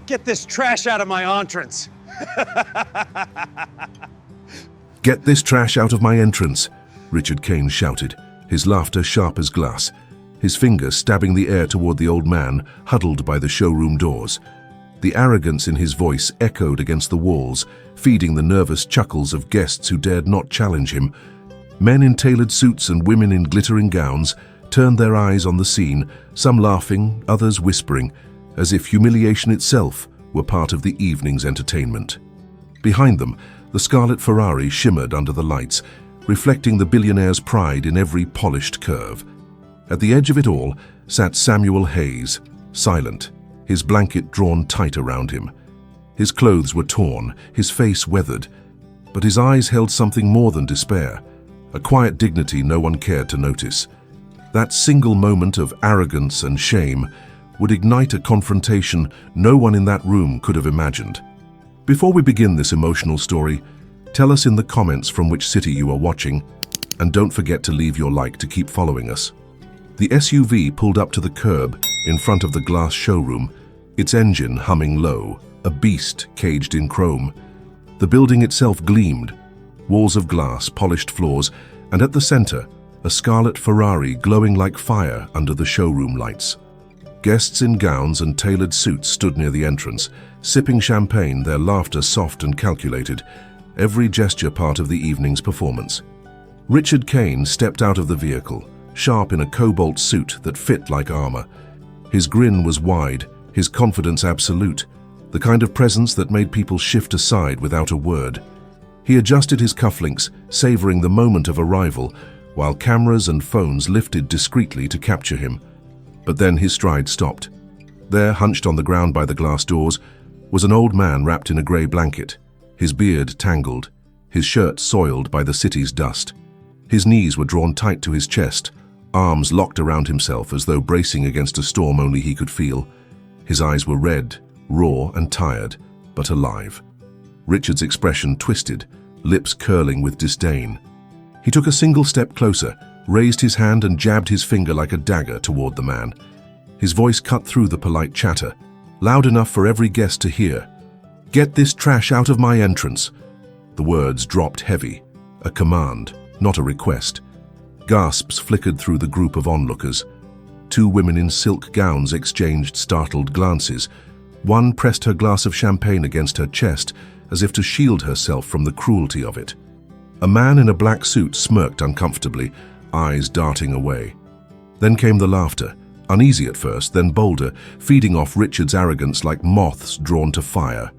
Get this trash out of my entrance. Get this trash out of my entrance, Richard Kane shouted, his laughter sharp as glass, his finger stabbing the air toward the old man huddled by the showroom doors. The arrogance in his voice echoed against the walls, feeding the nervous chuckles of guests who dared not challenge him. Men in tailored suits and women in glittering gowns turned their eyes on the scene, some laughing, others whispering, as if humiliation itself were part of the evening's entertainment. Behind them, the scarlet Ferrari shimmered under the lights, reflecting the billionaire's pride in every polished curve. At the edge of it all sat Samuel Hayes, silent, his blanket drawn tight around him. His clothes were torn, his face weathered, but his eyes held something more than despair, a quiet dignity no one cared to notice. That single moment of arrogance and shame would ignite a confrontation no one in that room could have imagined. Before we begin this emotional story, tell us in the comments from which city you are watching, and don't forget to leave your like to keep following us. The SUV pulled up to the curb in front of the glass showroom, its engine humming low, a beast caged in chrome. The building itself gleamed, walls of glass, polished floors, and at the center, a scarlet Ferrari glowing like fire under the showroom lights. Guests in gowns and tailored suits stood near the entrance, sipping champagne, their laughter soft and calculated, every gesture part of the evening's performance. Richard Kane stepped out of the vehicle, sharp in a cobalt suit that fit like armor. His grin was wide, his confidence absolute, the kind of presence that made people shift aside without a word. He adjusted his cufflinks, savoring the moment of arrival, while cameras and phones lifted discreetly to capture him. But then his stride stopped. There, hunched on the ground by the glass doors, was an old man wrapped in a grey blanket, his beard tangled, his shirt soiled by the city's dust. His knees were drawn tight to his chest, arms locked around himself as though bracing against a storm only he could feel. His eyes were red, raw and tired, but alive. Richard's expression twisted, lips curling with disdain. He took a single step closer, raised his hand and jabbed his finger like a dagger toward the man. His voice cut through the polite chatter, loud enough for every guest to hear. "Get this trash out of my entrance." The words dropped heavy, a command, not a request. Gasps flickered through the group of onlookers. Two women in silk gowns exchanged startled glances. One pressed her glass of champagne against her chest, as if to shield herself from the cruelty of it. A man in a black suit smirked uncomfortably, eyes darting away. Then came the laughter, uneasy at first, then bolder, feeding off Richard's arrogance like moths drawn to fire.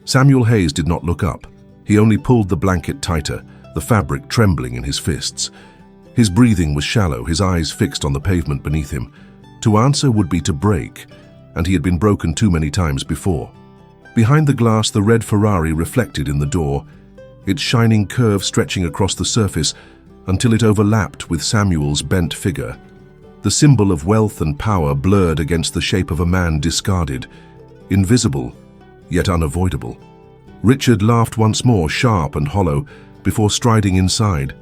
Samuel Hayes did not look up. He only pulled the blanket tighter, the fabric trembling in his fists. His breathing was shallow, his eyes fixed on the pavement beneath him. To answer would be to break, and he had been broken too many times before. Behind the glass, the red Ferrari reflected in the door, its shining curve stretching across the surface until it overlapped with Samuel's bent figure. The symbol of wealth and power blurred against the shape of a man discarded, invisible, yet unavoidable. Richard laughed once more, sharp and hollow, before striding inside.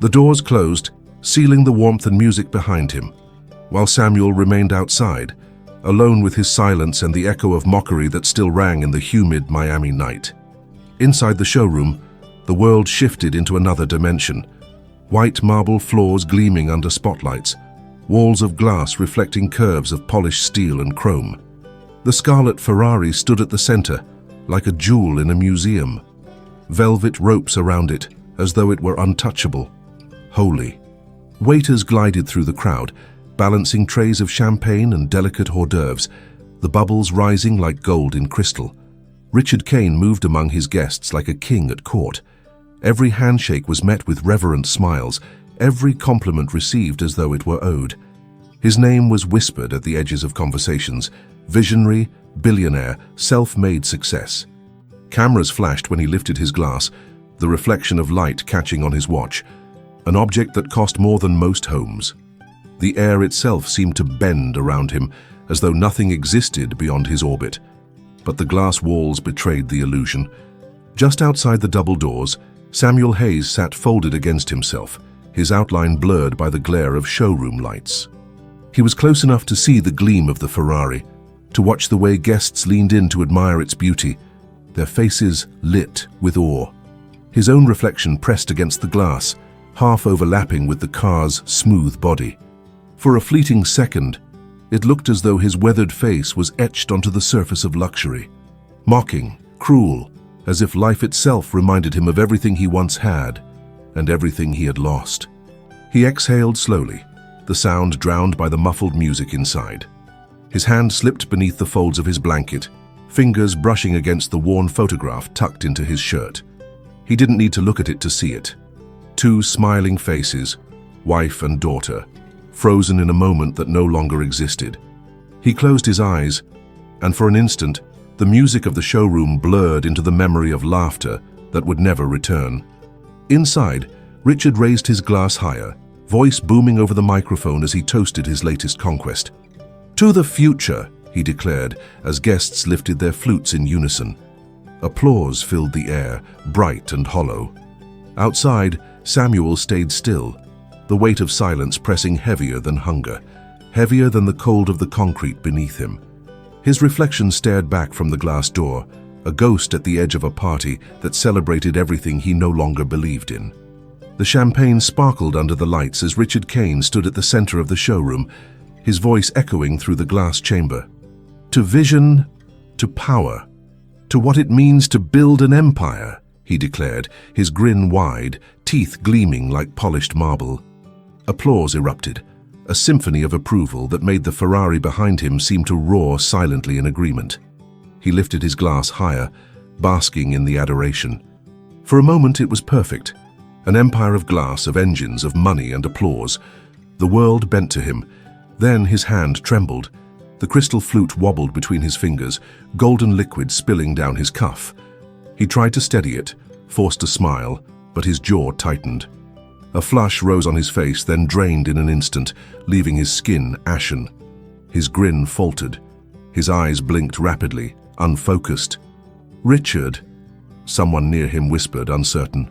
The doors closed, sealing the warmth and music behind him, while Samuel remained outside, alone with his silence and the echo of mockery that still rang in the humid Miami night. Inside the showroom, the world shifted into another dimension. White marble floors gleaming under spotlights, walls of glass reflecting curves of polished steel and chrome. The scarlet Ferrari stood at the center, like a jewel in a museum. Velvet ropes around it, as though it were untouchable, holy. Waiters glided through the crowd, balancing trays of champagne and delicate hors d'oeuvres, the bubbles rising like gold in crystal. Richard Kane moved among his guests like a king at court. Every handshake was met with reverent smiles, every compliment received as though it were owed. His name was whispered at the edges of conversations: visionary, billionaire, self-made success. Cameras flashed when he lifted his glass, the reflection of light catching on his watch, an object that cost more than most homes. The air itself seemed to bend around him, as though nothing existed beyond his orbit. But the glass walls betrayed the illusion. Just outside the double doors, Samuel Hayes sat folded against himself, his outline blurred by the glare of showroom lights. He was close enough to see the gleam of the Ferrari, to watch the way guests leaned in to admire its beauty, their faces lit with awe. His own reflection pressed against the glass, half overlapping with the car's smooth body. For a fleeting second, it looked as though his weathered face was etched onto the surface of luxury. Mocking, cruel, as if life itself reminded him of everything he once had and everything he had lost. He exhaled slowly, the sound drowned by the muffled music inside. His hand slipped beneath the folds of his blanket, fingers brushing against the worn photograph tucked into his shirt. He didn't need to look at it to see it. Two smiling faces, wife and daughter, frozen in a moment that no longer existed. He closed his eyes, and for an instant, the music of the showroom blurred into the memory of laughter that would never return. Inside, Richard raised his glass higher, voice booming over the microphone as he toasted his latest conquest. "To the future," he declared as guests lifted their flutes in unison. Applause filled the air, bright and hollow. Outside, Samuel stayed still, the weight of silence pressing heavier than hunger, heavier than the cold of the concrete beneath him. His reflection stared back from the glass door, a ghost at the edge of a party that celebrated everything he no longer believed in. The champagne sparkled under the lights as Richard Kane stood at the center of the showroom, his voice echoing through the glass chamber. "To vision, to power, to what it means to build an empire," he declared, his grin wide, teeth gleaming like polished marble. Applause erupted, a symphony of approval that made the Ferrari behind him seem to roar silently in agreement. He lifted his glass higher, basking in the adoration. For a moment it was perfect, an empire of glass, of engines, of money and applause. The world bent to him. Then his hand trembled. The crystal flute wobbled between his fingers, golden liquid spilling down his cuff. He tried to steady it, forced a smile, but his jaw tightened. A flush rose on his face, then drained in an instant, leaving his skin ashen. His grin faltered. His eyes blinked rapidly, unfocused. "Richard," someone near him whispered, uncertain.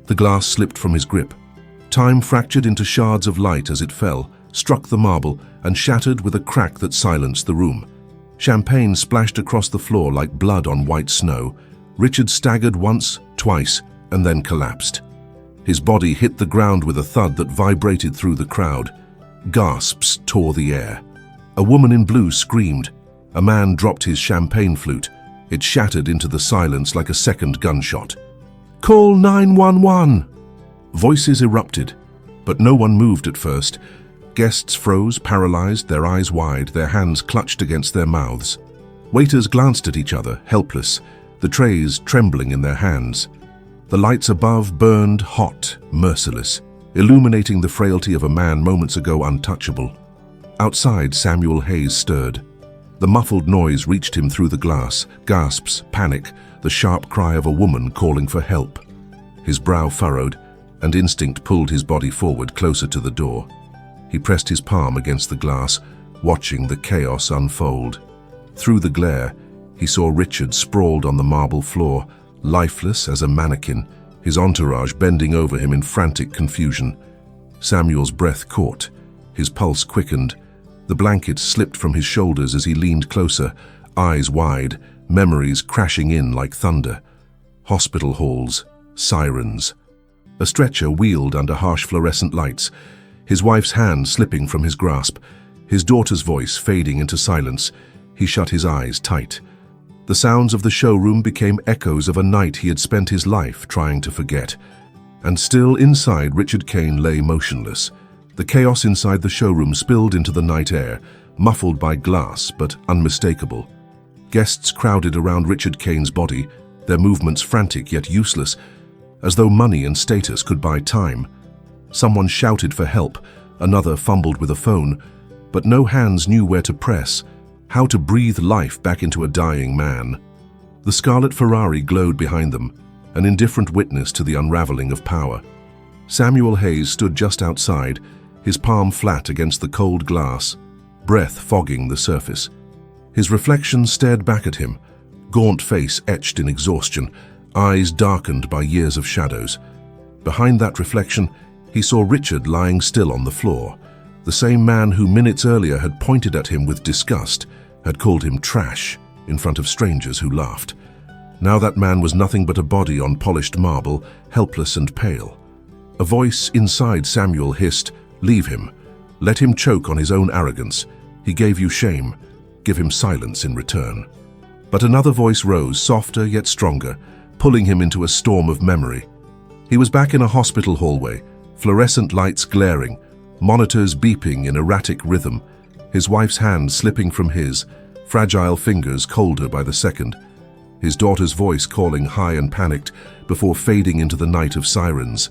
The glass slipped from his grip. Time fractured into shards of light as it fell, struck the marble, and shattered with a crack that silenced the room. Champagne splashed across the floor like blood on white snow. Richard staggered once, twice, and then collapsed. His body hit the ground with a thud that vibrated through the crowd. Gasps tore the air. A woman in blue screamed. A man dropped his champagne flute. It shattered into the silence like a second gunshot. "Call 911!" Voices erupted, but no one moved at first. Guests froze, paralyzed, their eyes wide, their hands clutched against their mouths. Waiters glanced at each other, helpless, the trays trembling in their hands. The lights above burned hot, merciless, illuminating the frailty of a man moments ago untouchable. Outside, Samuel Hayes stirred. The muffled noise reached him through the glass, gasps, panic, the sharp cry of a woman calling for help. His brow furrowed, and instinct pulled his body forward closer to the door. He pressed his palm against the glass, watching the chaos unfold. Through the glare, he saw Richard sprawled on the marble floor, lifeless as a mannequin, his entourage bending over him in frantic confusion. Samuel's breath caught, his pulse quickened. The blanket slipped from his shoulders as he leaned closer, eyes wide, memories crashing in like thunder. Hospital halls, sirens. A stretcher wheeled under harsh fluorescent lights, his wife's hand slipping from his grasp, his daughter's voice fading into silence. He shut his eyes tight. The sounds of the showroom became echoes of a night he had spent his life trying to forget. And still inside, Richard Kane lay motionless. The chaos inside the showroom spilled into the night air, muffled by glass but unmistakable. Guests crowded around Richard Kane's body, their movements frantic yet useless, as though money and status could buy time. Someone shouted for help, another fumbled with a phone, but no hands knew where to press, how to breathe life back into a dying man. The scarlet Ferrari glowed behind them, an indifferent witness to the unraveling of power. Samuel Hayes stood just outside, his palm flat against the cold glass, breath fogging the surface. His reflection stared back at him, gaunt face etched in exhaustion, eyes darkened by years of shadows. Behind that reflection, he saw Richard lying still on the floor, the same man who minutes earlier had pointed at him with disgust, had called him trash in front of strangers who laughed. Now that man was nothing but a body on polished marble, helpless and pale. A voice inside Samuel hissed, "Leave him. Let him choke on his own arrogance. He gave you shame. Give him silence in return." But another voice rose, softer yet stronger, pulling him into a storm of memory. He was back in a hospital hallway, fluorescent lights glaring, monitors beeping in erratic rhythm, his wife's hand slipping from his, fragile fingers colder by the second, his daughter's voice calling high and panicked before fading into the night of sirens.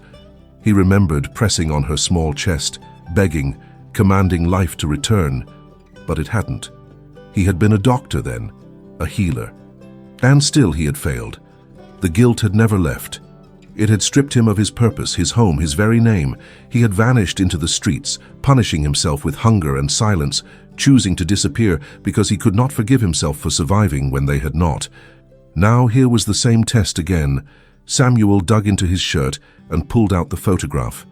He remembered pressing on her small chest, begging, commanding life to return, but it hadn't. He had been a doctor then, a healer. And still he had failed. The guilt had never left. It had stripped him of his purpose, his home, his very name. He had vanished into the streets, punishing himself with hunger and silence, choosing to disappear because he could not forgive himself for surviving when they had not. Now here was the same test again. Samuel dug into his shirt and pulled out the photograph.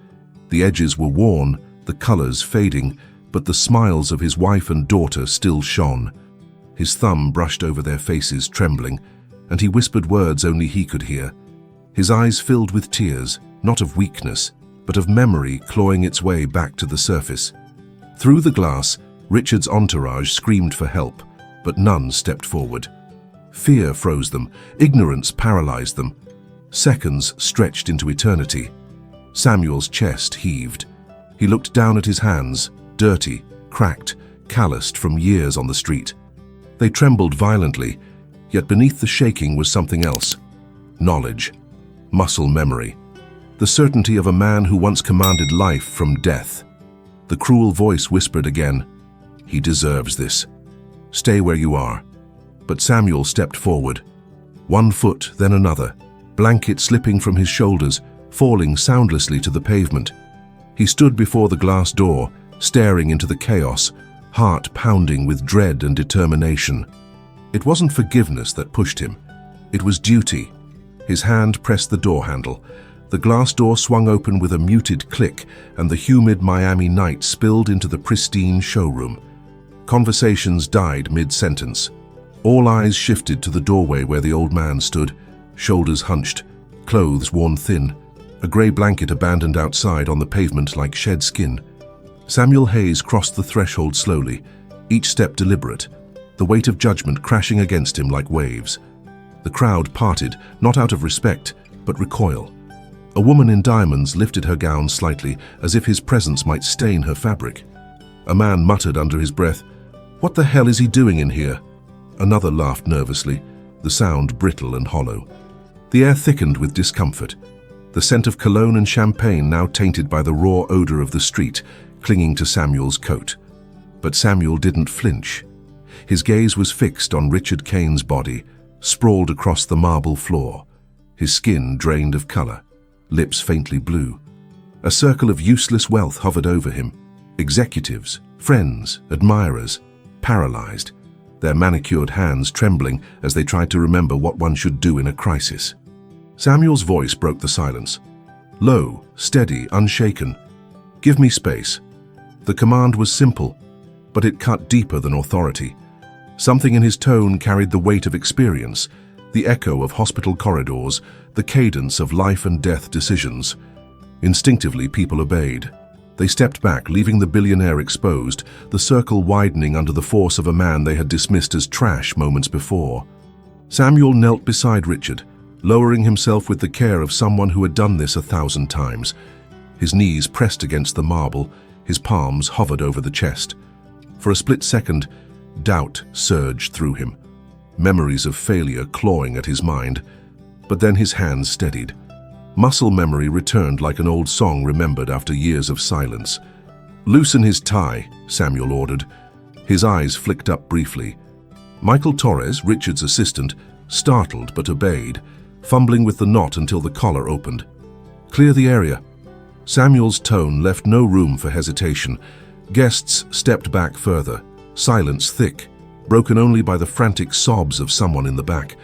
The edges were worn, the colors fading, but the smiles of his wife and daughter still shone. His thumb brushed over their faces, trembling, and he whispered words only he could hear. His eyes filled with tears, not of weakness, but of memory clawing its way back to the surface. Through the glass, Richard's entourage screamed for help, but none stepped forward. Fear froze them, ignorance paralyzed them. Seconds stretched into eternity. Samuel's chest heaved. He looked down at his hands, dirty, cracked, calloused from years on the street. They trembled violently, yet beneath the shaking was something else. Knowledge. Muscle memory. The certainty of a man who once commanded life from death. The cruel voice whispered again, "He deserves this. Stay where you are." But Samuel stepped forward. One foot, then another, blanket slipping from his shoulders, falling soundlessly to the pavement. He stood before the glass door, staring into the chaos, heart pounding with dread and determination. It wasn't forgiveness that pushed him. It was duty. His hand pressed the door handle. The glass door swung open with a muted click, and the humid Miami night spilled into the pristine showroom. Conversations died mid-sentence. All eyes shifted to the doorway where the old man stood, shoulders hunched, clothes worn thin, a grey blanket abandoned outside on the pavement like shed skin. Samuel Hayes crossed the threshold slowly, each step deliberate, the weight of judgment crashing against him like waves. The crowd parted, not out of respect, but recoil. A woman in diamonds lifted her gown slightly, as if his presence might stain her fabric. A man muttered under his breath, "What the hell is he doing in here?" Another laughed nervously, the sound brittle and hollow. The air thickened with discomfort, the scent of cologne and champagne now tainted by the raw odor of the street, clinging to Samuel's coat. But Samuel didn't flinch. His gaze was fixed on Richard Kane's body, sprawled across the marble floor, his skin drained of color, lips faintly blue. A circle of useless wealth hovered over him. Executives, friends, admirers, paralyzed, their manicured hands trembling as they tried to remember what one should do in a crisis. Samuel's voice broke the silence. Low, steady, unshaken. "Give me space." The command was simple, but it cut deeper than authority. Something in his tone carried the weight of experience, the echo of hospital corridors, the cadence of life and death decisions. Instinctively, people obeyed. They stepped back, leaving the billionaire exposed, the circle widening under the force of a man they had dismissed as trash moments before. Samuel knelt beside Richard, lowering himself with the care of someone who had done this 1,000 times. His knees pressed against the marble, his palms hovered over the chest. For a split second, doubt surged through him, memories of failure clawing at his mind. But then his hands steadied. Muscle memory returned like an old song remembered after years of silence. "Loosen his tie," Samuel ordered. His eyes flicked up briefly. Michael Torres, Richard's assistant, startled but obeyed, fumbling with the knot until the collar opened. "Clear the area." Samuel's tone left no room for hesitation. Guests stepped back further, silence thick, broken only by the frantic sobs of someone in the back.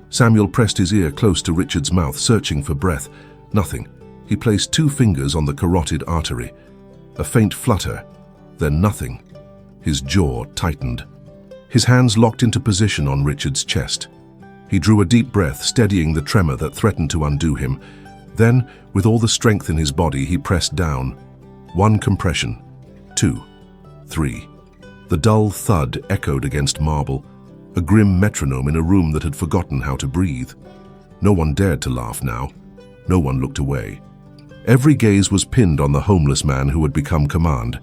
Samuel pressed his ear close to Richard's mouth, searching for breath. Nothing. He placed 2 fingers on the carotid artery. A faint flutter, then nothing. His jaw tightened. His hands locked into position on Richard's chest. He drew a deep breath, steadying the tremor that threatened to undo him. Then, with all the strength in his body, he pressed down. 1 compression, 2, 3. The dull thud echoed against marble, a grim metronome in a room that had forgotten how to breathe. No one dared to laugh now. No one looked away. Every gaze was pinned on the homeless man who had become command,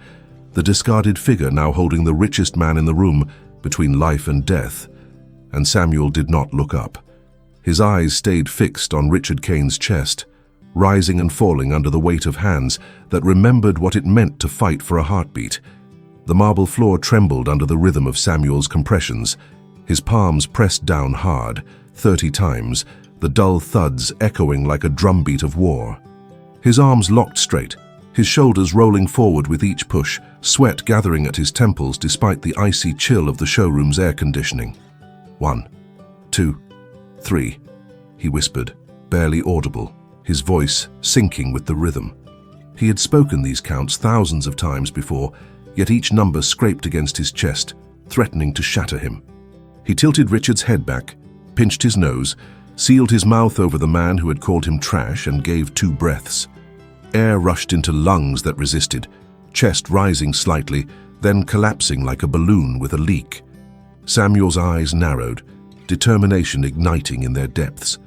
the discarded figure now holding the richest man in the room between life and death. And Samuel did not look up. His eyes stayed fixed on Richard Kane's chest, rising and falling under the weight of hands that remembered what it meant to fight for a heartbeat. The marble floor trembled under the rhythm of Samuel's compressions. His palms pressed down hard, 30 times, the dull thuds echoing like a drumbeat of war. His arms locked straight, his shoulders rolling forward with each push, sweat gathering at his temples despite the icy chill of the showroom's air conditioning. 1, 2, 3, he whispered, barely audible, his voice sinking with the rhythm. He had spoken these counts thousands of times before, yet each number scraped against his chest, threatening to shatter him. He tilted Richard's head back, pinched his nose, sealed his mouth over the man who had called him trash, and gave 2 breaths. Air rushed into lungs that resisted, chest rising slightly, then collapsing like a balloon with a leak. Samuel's eyes narrowed, determination igniting in their depths.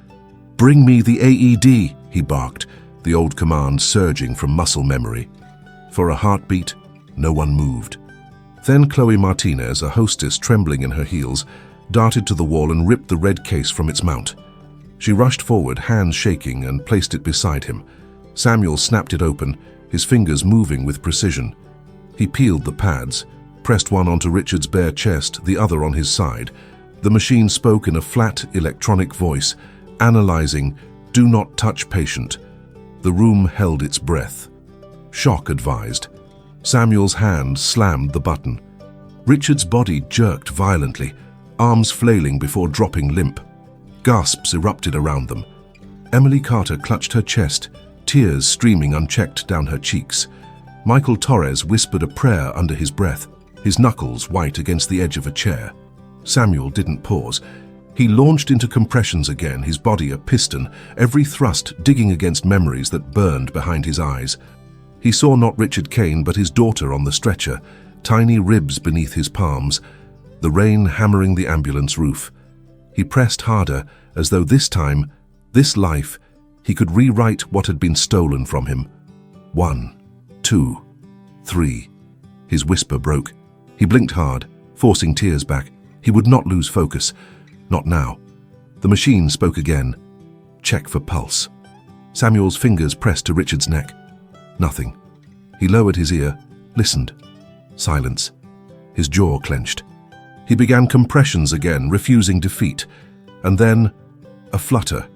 "Bring me the AED," he barked, the old command surging from muscle memory. For a heartbeat, no one moved. Then Chloe Martinez, a hostess trembling in her heels, darted to the wall and ripped the red case from its mount. She rushed forward, hands shaking, and placed it beside him. Samuel snapped it open, his fingers moving with precision. He peeled the pads, pressed one onto Richard's bare chest, the other on his side. The machine spoke in a flat, electronic voice, analyzing, "Do not touch patient." The room held its breath. Shock advised. Samuel's hand slammed the button. Richard's body jerked violently, arms flailing before dropping limp. Gasps erupted around them. Emily Carter clutched her chest, tears streaming unchecked down her cheeks. Michael Torres whispered a prayer under his breath, his knuckles white against the edge of a chair. Samuel didn't pause. He launched into compressions again, his body a piston, every thrust digging against memories that burned behind his eyes. He saw not Richard Kane, but his daughter on the stretcher, tiny ribs beneath his palms, the rain hammering the ambulance roof. He pressed harder, as though this time, this life, he could rewrite what had been stolen from him. 1, 2, 3. His whisper broke. He blinked hard, forcing tears back. He would not lose focus. Not now. The machine spoke again. "Check for pulse." Samuel's fingers pressed to Richard's neck. Nothing. He lowered his ear, listened. Silence. His jaw clenched. He began compressions again, refusing defeat. And then, a flutter.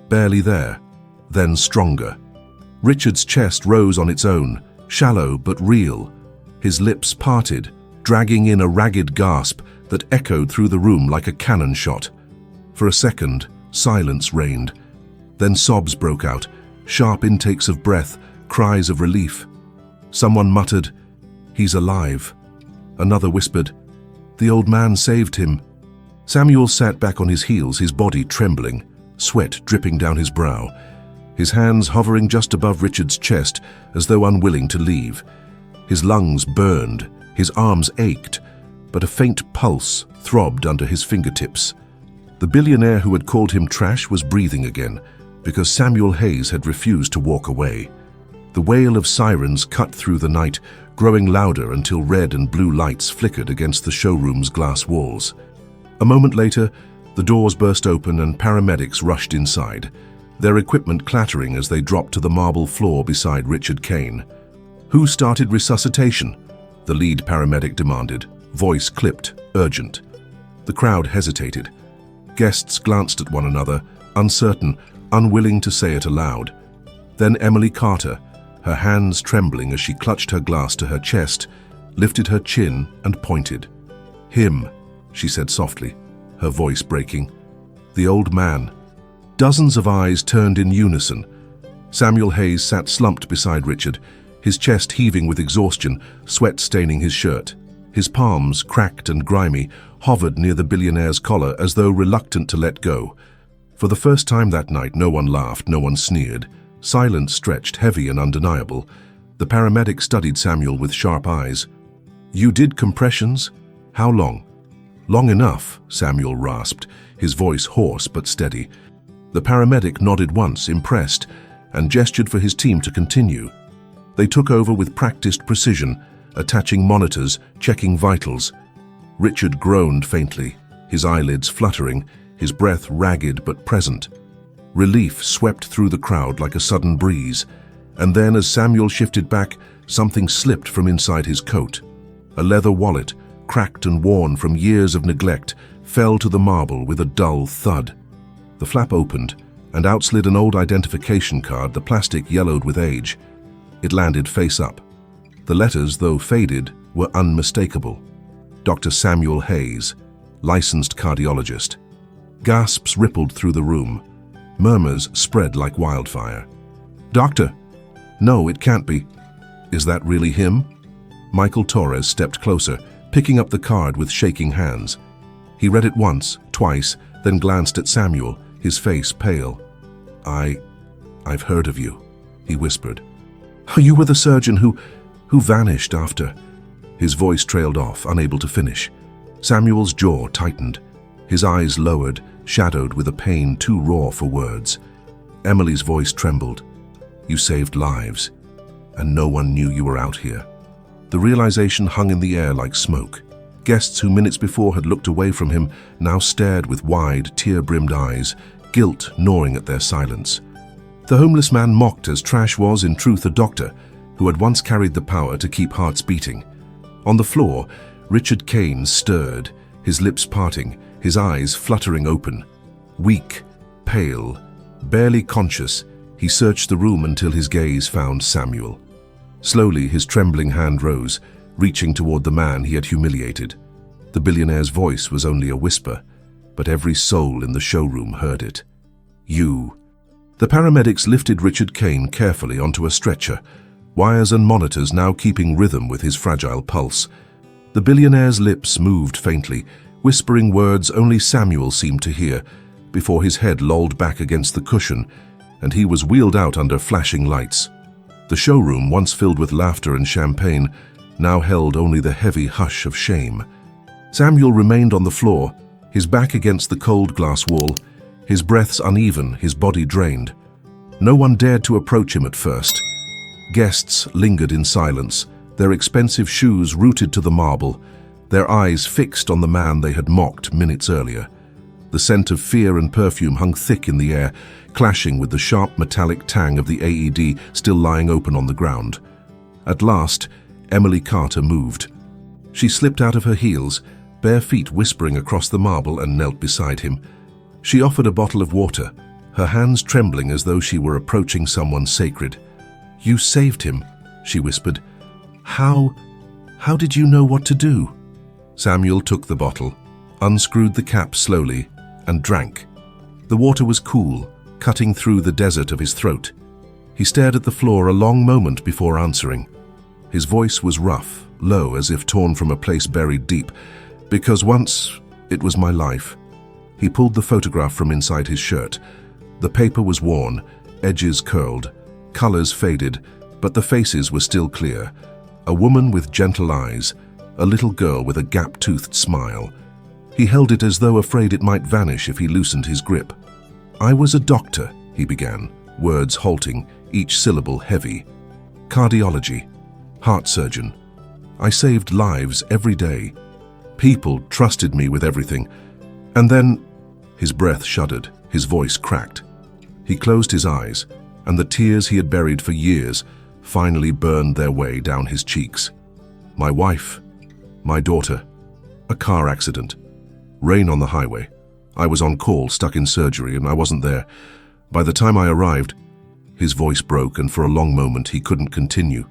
Barely there. Then stronger. Richard's chest rose on its own, shallow but real. His lips parted, dragging in a ragged gasp that echoed through the room like a cannon shot. For a second, silence reigned. Then sobs broke out, sharp intakes of breath, cries of relief. Someone muttered, "He's alive." Another whispered, "The old man saved him." Samuel sat back on his heels, his body trembling, sweat dripping down his brow, his hands hovering just above Richard's chest as though unwilling to leave. His lungs burned, his arms ached, but a faint pulse throbbed under his fingertips. The billionaire who had called him trash was breathing again, because Samuel Hayes had refused to walk away. The wail of sirens cut through the night, growing louder until red and blue lights flickered against the showroom's glass walls. A moment later, the doors burst open and paramedics rushed inside, their equipment clattering as they dropped to the marble floor beside Richard Kane. "Who started resuscitation?" the lead paramedic demanded, voice clipped, urgent. The crowd hesitated. Guests glanced at one another, uncertain, unwilling to say it aloud. Then Emily Carter, her hands trembling as she clutched her glass to her chest, lifted her chin and pointed. "Him," she said softly, her voice breaking. "The old man." Dozens of eyes turned in unison. Samuel Hayes sat slumped beside Richard, his chest heaving with exhaustion, sweat staining his shirt. His palms, cracked and grimy, hovered near the billionaire's collar as though reluctant to let go. For the first time that night, no one laughed, no one sneered. Silence stretched, heavy and undeniable. The paramedic studied Samuel with sharp eyes. "You did compressions? How long?" "Long enough," Samuel rasped, his voice hoarse but steady. The paramedic nodded once, impressed, and gestured for his team to continue. They took over with practiced precision, attaching monitors, checking vitals. Richard groaned faintly, his eyelids fluttering, his breath ragged but present. Relief swept through the crowd like a sudden breeze, and then as Samuel shifted back, something slipped from inside his coat. A leather wallet, cracked and worn from years of neglect, fell to the marble with a dull thud. The flap opened, and out slid an old identification card, the plastic yellowed with age. It landed face up. The letters, though faded, were unmistakable. Dr. Samuel Hayes, licensed cardiologist. Gasps rippled through the room. Murmurs spread like wildfire. "Doctor! No, it can't be. Is that really him?" Michael Torres stepped closer, picking up the card with shaking hands. He read it once, twice, then glanced at Samuel, his face pale. I've heard of you," he whispered. "You were the surgeon who vanished after..." His voice trailed off, unable to finish. Samuel's jaw tightened. His eyes lowered, shadowed with a pain too raw for words. Emily's voice trembled. "You saved lives, and no one knew you were out here." The realization hung in the air like smoke. Guests who minutes before had looked away from him now stared with wide, tear-brimmed eyes, guilt gnawing at their silence. The homeless man mocked as Trash was, in truth, a doctor who had once carried the power to keep hearts beating. On the floor, Richard Kane stirred, his lips parting, his eyes fluttering open. Weak, pale, barely conscious, he searched the room until his gaze found Samuel. Slowly, his trembling hand rose, reaching toward the man he had humiliated. The billionaire's voice was only a whisper, but every soul in the showroom heard it. "You." The paramedics lifted Richard Kane carefully onto a stretcher, wires and monitors now keeping rhythm with his fragile pulse. The billionaire's lips moved faintly, whispering words only Samuel seemed to hear, before his head lolled back against the cushion, and he was wheeled out under flashing lights. The showroom, once filled with laughter and champagne, now held only the heavy hush of shame. Samuel remained on the floor, his back against the cold glass wall, his breaths uneven, his body drained. No one dared to approach him at first. Guests lingered in silence, their expensive shoes rooted to the marble, their eyes fixed on the man they had mocked minutes earlier. The scent of fear and perfume hung thick in the air, clashing with the sharp metallic tang of the AED still lying open on the ground. At last, Emily Carter moved. She slipped out of her heels, bare feet whispering across the marble, and knelt beside him. She offered a bottle of water, her hands trembling as though she were approaching someone sacred. "You saved him," she whispered. How did you know what to do?" Samuel took the bottle, unscrewed the cap slowly, and drank. The water was cool, cutting through the desert of his throat. He stared at the floor a long moment before answering. His voice was rough, low, as if torn from a place buried deep. "Because once, it was my life." He pulled the photograph from inside his shirt. The paper was worn, edges curled, colors faded, but the faces were still clear. A woman with gentle eyes, a little girl with a gap-toothed smile. He held it as though afraid it might vanish if he loosened his grip. "I was a doctor," he began, words halting, each syllable heavy. "Cardiology, heart surgeon. I saved lives every day. People trusted me with everything. And then..." His breath shuddered, his voice cracked. He closed his eyes, and the tears he had buried for years finally burned their way down his cheeks. "My wife, my daughter, a car accident, rain on the highway. I was on call, stuck in surgery, and I wasn't there. By the time I arrived..." His voice broke, and for a long moment he couldn't continue.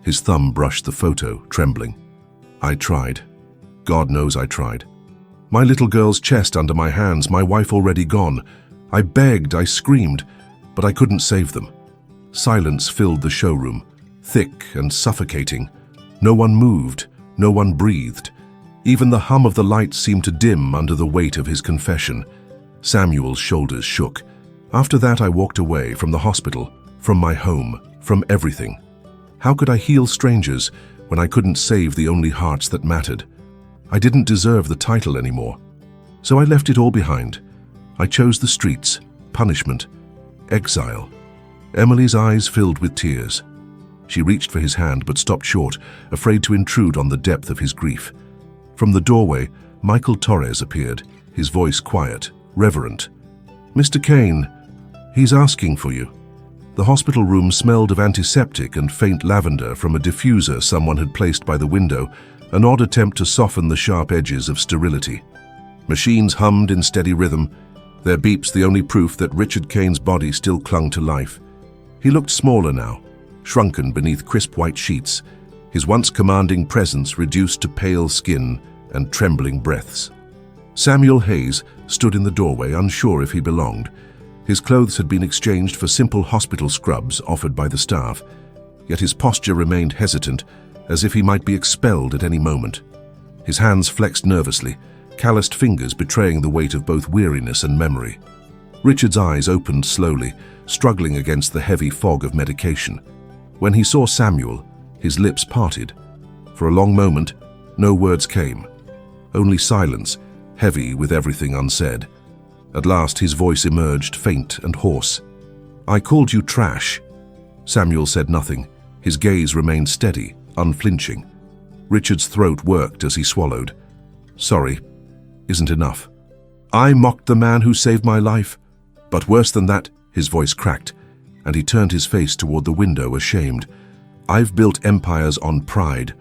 His thumb brushed the photo, trembling. "I tried. God knows I tried. My little girl's chest under my hands, my wife already gone. I begged, I screamed, but I couldn't save them." Silence filled the showroom, thick and suffocating. No one moved, No one breathed. Even the hum of the lights seemed to dim under the weight of his confession. Samuel's shoulders shook. After that, I walked away from the hospital, from my home, from everything. How could I heal strangers when I couldn't save the only hearts that mattered? I didn't deserve the title anymore. So I left it all behind. I chose the streets, punishment, exile. Emily's eyes filled with tears. She reached for his hand but stopped short, afraid to intrude on the depth of his grief. From the doorway, Michael Torres appeared, his voice quiet, reverent. "Mr. Kane, he's asking for you." The hospital room smelled of antiseptic and faint lavender from a diffuser someone had placed by the window, an odd attempt to soften the sharp edges of sterility. Machines hummed in steady rhythm, their beeps the only proof that Richard Kane's body still clung to life. He looked smaller now, shrunken beneath crisp white sheets, his once commanding presence reduced to pale skin and trembling breaths. Samuel Hayes stood in the doorway, unsure if he belonged. His clothes had been exchanged for simple hospital scrubs offered by the staff, yet his posture remained hesitant, as if he might be expelled at any moment. His hands flexed nervously, calloused fingers betraying the weight of both weariness and memory. Richard's eyes opened slowly, struggling against the heavy fog of medication. When he saw Samuel, his lips parted. For a long moment, no words came. Only silence, heavy with everything unsaid. At last his voice emerged, faint and hoarse. "I called you trash." Samuel said nothing. His gaze remained steady, unflinching. Richard's throat worked as he swallowed. "Sorry, isn't enough. I mocked the man who saved my life. But worse than that," his voice cracked, and he turned his face toward the window, ashamed. "I've built empires on pride,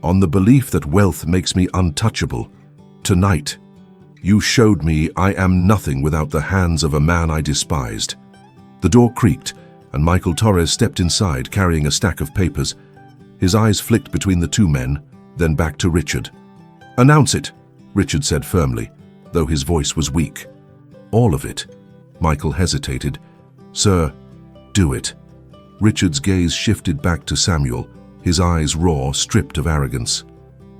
on the belief that wealth makes me untouchable. Tonight, you showed me I am nothing without the hands of a man I despised." The door creaked, and Michael Torres stepped inside carrying a stack of papers. His eyes flicked between the two men, then back to Richard. "Announce it," Richard said firmly, though his voice was weak. "All of it." Michael hesitated. "Sir, do it." Richard's gaze shifted back to Samuel, his eyes raw, stripped of arrogance.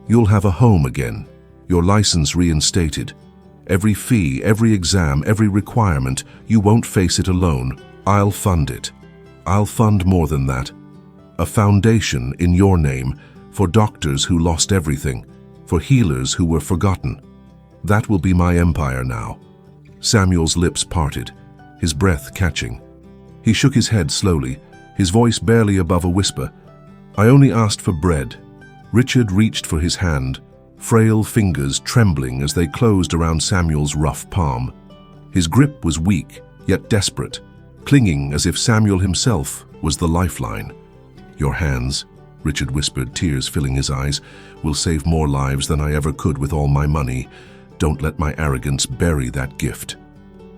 "You'll have a home again, your license reinstated. Every fee, every exam, every requirement, you won't face it alone. I'll fund it. I'll fund more than that. A foundation in your name for doctors who lost everything, for healers who were forgotten. That will be my empire now." Samuel's lips parted, his breath catching. He shook his head slowly, his voice barely above a whisper. "I only asked for bread." Richard reached for his hand, frail fingers trembling as they closed around Samuel's rough palm. His grip was weak, yet desperate, clinging as if Samuel himself was the lifeline. "Your hands," Richard whispered, tears filling his eyes, "will save more lives than I ever could with all my money. Don't let my arrogance bury that gift."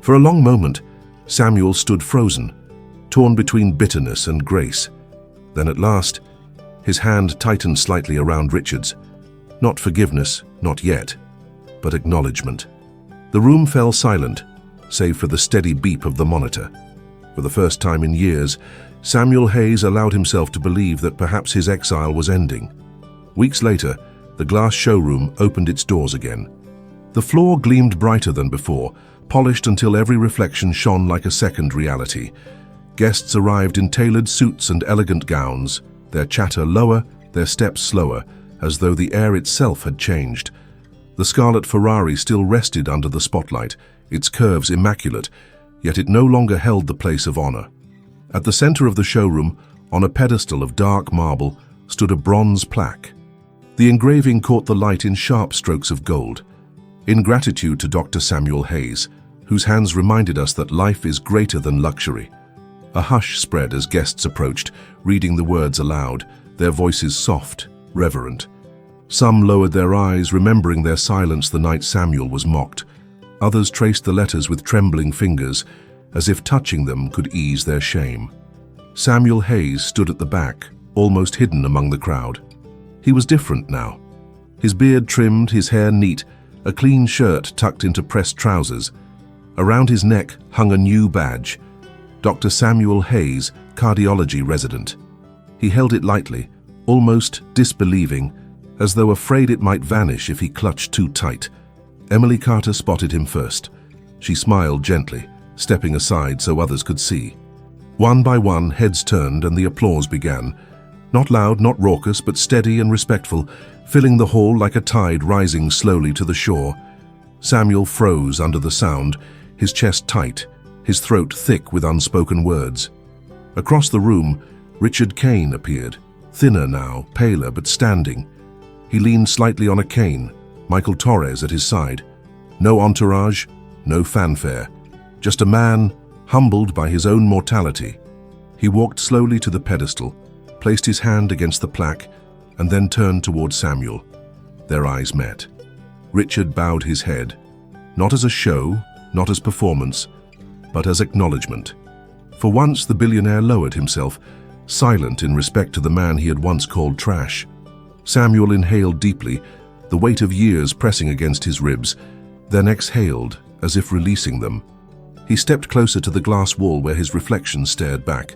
For a long moment, Samuel stood frozen, torn between bitterness and grace. Then at last, his hand tightened slightly around Richard's. Not forgiveness, not yet, but acknowledgement. The room fell silent, save for the steady beep of the monitor. For the first time in years, Samuel Hayes allowed himself to believe that perhaps his exile was ending. Weeks later, the glass showroom opened its doors again. The floor gleamed brighter than before, polished until every reflection shone like a second reality. Guests arrived in tailored suits and elegant gowns, their chatter lower, their steps slower, as though the air itself had changed. The scarlet Ferrari still rested under the spotlight, its curves immaculate, yet it no longer held the place of honor. At the center of the showroom, on a pedestal of dark marble, stood a bronze plaque. The engraving caught the light in sharp strokes of gold. In gratitude to Dr. Samuel Hayes, whose hands reminded us that life is greater than luxury. A hush spread as guests approached, reading the words aloud, their voices soft, reverent. Some lowered their eyes, remembering their silence the night Samuel was mocked. Others traced the letters with trembling fingers, as if touching them could ease their shame. Samuel Hayes stood at the back, almost hidden among the crowd. He was different now. His beard trimmed, his hair neat, a clean shirt tucked into pressed trousers. Around his neck hung a new badge, Dr. Samuel Hayes, cardiology resident. He held it lightly, almost disbelieving, as though afraid it might vanish if he clutched too tight. Emily Carter spotted him first. She smiled gently, stepping aside so others could see. One by one, heads turned and the applause began. Not loud, not raucous, but steady and respectful, filling the hall like a tide rising slowly to the shore. Samuel froze under the sound, his chest tight, his throat thick with unspoken words. Across the room, Richard Kane appeared, thinner now, paler but standing. He leaned slightly on a cane, Michael Torres at his side. No entourage, no fanfare, just a man humbled by his own mortality. He walked slowly to the pedestal, placed his hand against the plaque, and then turned toward Samuel. Their eyes met. Richard bowed his head, not as a show, not as performance, but as acknowledgement. For once, the billionaire lowered himself, silent in respect to the man he had once called trash. Samuel inhaled deeply, the weight of years pressing against his ribs, then exhaled, as if releasing them. He stepped closer to the glass wall where his reflection stared back.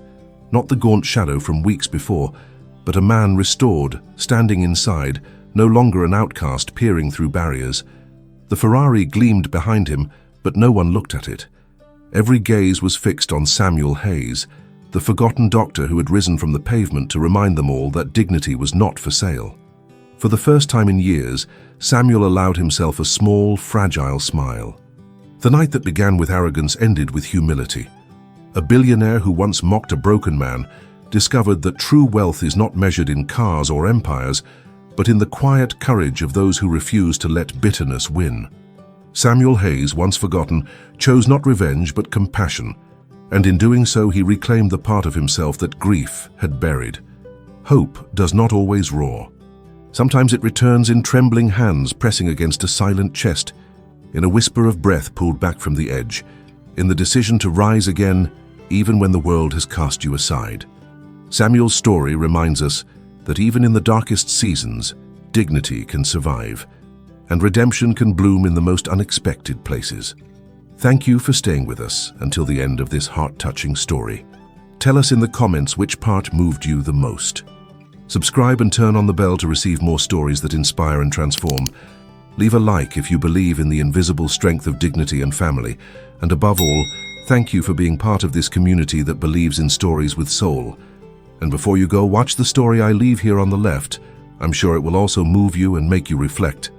Not the gaunt shadow from weeks before, but a man restored, standing inside, no longer an outcast peering through barriers. The Ferrari gleamed behind him, but no one looked at it. Every gaze was fixed on Samuel Hayes, the forgotten doctor who had risen from the pavement to remind them all that dignity was not for sale. For the first time in years, Samuel allowed himself a small, fragile smile. The night that began with arrogance ended with humility. A billionaire who once mocked a broken man discovered that true wealth is not measured in cars or empires, but in the quiet courage of those who refuse to let bitterness win. Samuel Hayes, once forgotten, chose not revenge but compassion, and in doing so he reclaimed the part of himself that grief had buried. Hope does not always roar. Sometimes it returns in trembling hands pressing against a silent chest, in a whisper of breath pulled back from the edge, in the decision to rise again even when the world has cast you aside. Samuel's story reminds us that even in the darkest seasons, dignity can survive, and redemption can bloom in the most unexpected places. Thank you for staying with us until the end of this heart-touching story. Tell us in the comments which part moved you the most. Subscribe and turn on the bell to receive more stories that inspire and transform. Leave a like if you believe in the invisible strength of dignity and family. And above all, thank you for being part of this community that believes in stories with soul. And before you go, watch the story I leave here on the left. I'm sure it will also move you and make you reflect.